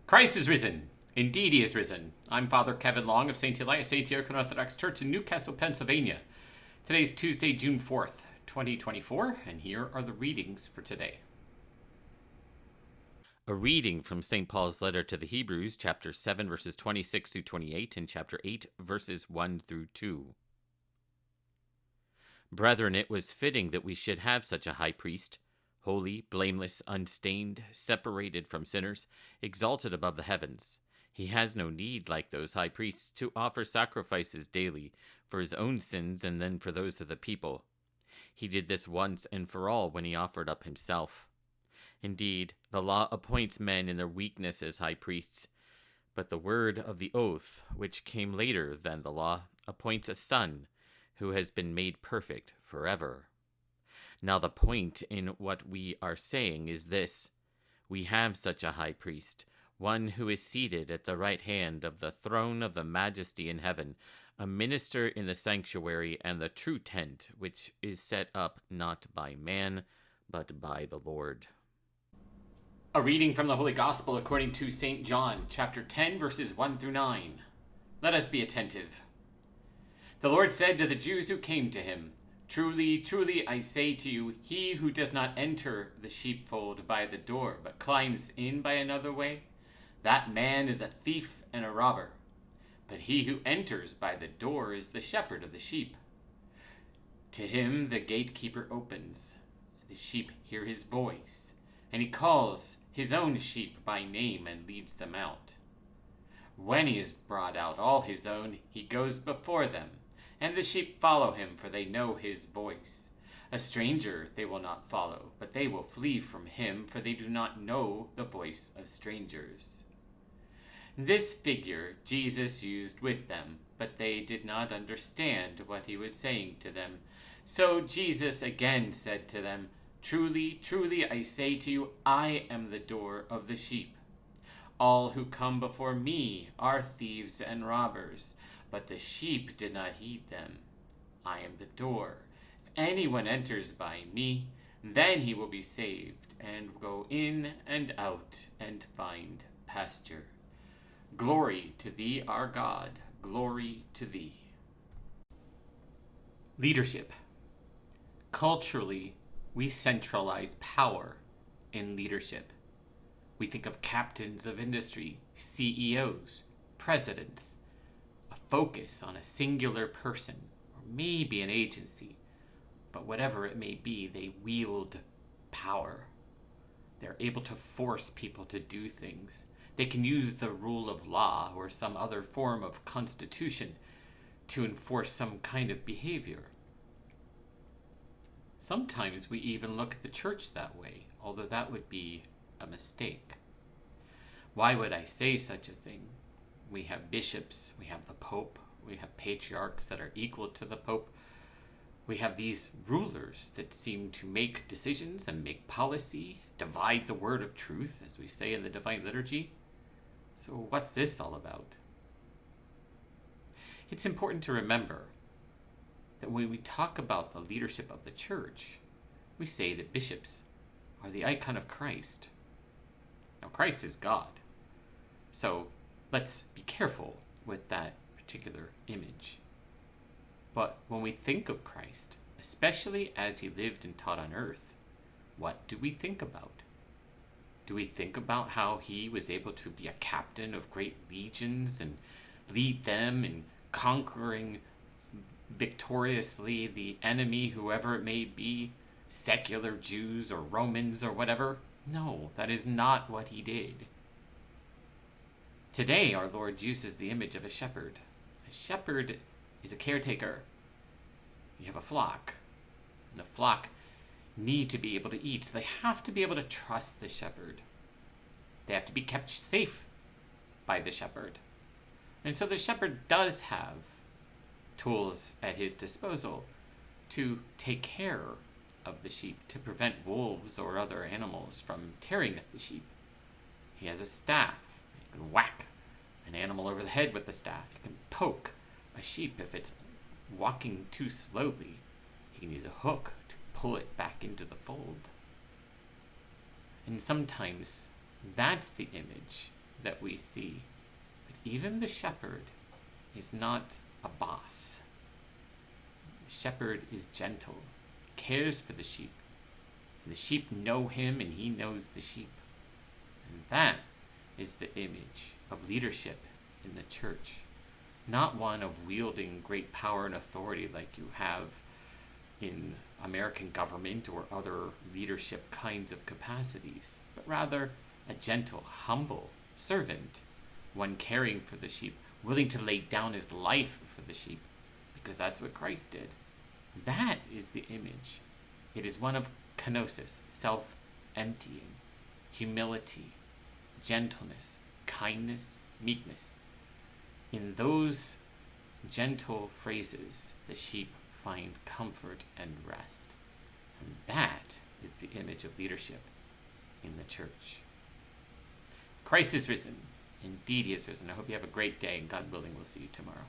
Christ is risen. Indeed, he is risen. I'm Father Kevin Long of St. Elias Ethiopian Orthodox Church in Newcastle, Pennsylvania. Today's Tuesday, June 4th, 2024, and here are the readings for today. A reading from St. Paul's letter to the Hebrews, chapter 7, verses 26 through 28, and chapter 8, verses 1 through 2. Brethren, it was fitting that we should have such a high priest, holy, blameless, unstained, separated from sinners, exalted above the heavens. He has no need, like those high priests, to offer sacrifices daily for his own sins and then for those of the people. He did this once and for all when he offered up himself. Indeed, the law appoints men in their weakness as high priests, but the word of the oath, which came later than the law, appoints a son who has been made perfect forever. Now the point in what we are saying is this: we have such a high priest, one who is seated at the right hand of the throne of the majesty in heaven, a minister in the sanctuary and the true tent, which is set up not by man, but by the Lord. A reading from the Holy Gospel according to St. John, chapter 10, verses 1 through 9. Let us be attentive. The Lord said to the Jews who came to him, "Truly, truly, I say to you, he who does not enter the sheepfold by the door, but climbs in by another way, that man is a thief and a robber. But he who enters by the door is the shepherd of the sheep. To him the gatekeeper opens. The sheep hear his voice, and he calls his own sheep by name and leads them out. When he has brought out all his own, he goes before them, and the sheep follow him, for they know his voice. A stranger they will not follow, but they will flee from him, for they do not know the voice of strangers." This figure Jesus used with them, but they did not understand what he was saying to them. So Jesus again said to them, "Truly, truly, I say to you, I am the door of the sheep. All who come before me are thieves and robbers, but the sheep did not heed them. I am the door. If anyone enters by me, then he will be saved, and go in and out and find pasture. Glory to thee, our God. Glory to thee." Leadership. Culturally, we centralize power in leadership. We think of captains of industry, CEOs, presidents, a focus on a singular person, or maybe an agency. But whatever it may be, they wield power. They're able to force people to do things. They can use the rule of law or some other form of constitution to enforce some kind of behavior. Sometimes we even look at the church that way, although that would be a mistake. Why would I say such a thing? We have bishops, we have the Pope, we have patriarchs that are equal to the Pope. We have these rulers that seem to make decisions and make policy, divide the word of truth, as we say in the Divine Liturgy. So what's this all about? It's important to remember that when we talk about the leadership of the church, we say that bishops are the icon of Christ. Now, Christ is God, so let's be careful with that particular image. But when we think of Christ, especially as he lived and taught on earth, what do we think about? Do we think about how he was able to be a captain of great legions and lead them in conquering victoriously the enemy, whoever it may be, secular Jews or Romans or whatever? No, that is not what he did. Today, our Lord uses the image of a shepherd. A shepherd is a caretaker. You have a flock, and the flock need to be able to eat, so they have to be able to trust the shepherd. They have to be kept safe by the shepherd. And so the shepherd does have tools at his disposal to take care of the sheep, to prevent wolves or other animals from tearing at the sheep. He has a staff. You can whack an animal over the head with the staff. You can poke a sheep if it's walking too slowly. He can use a hook to pull it back into the fold. And sometimes that's the image that we see. But even the shepherd is not a boss. The shepherd is gentle, cares for the sheep, and the sheep know him and he knows the sheep. And that is the image of leadership in the church. Not one of wielding great power and authority like you have in American government or other leadership kinds of capacities, but rather a gentle, humble servant, one caring for the sheep, willing to lay down his life for the sheep, because that's what Christ did. That is the image. It is one of kenosis, self-emptying, humility, gentleness, kindness, meekness. In those gentle phrases, the sheep find comfort and rest. And that is the image of leadership in the church. Christ is risen. Indeed, he is risen. I hope you have a great day, and God willing, we'll see you tomorrow.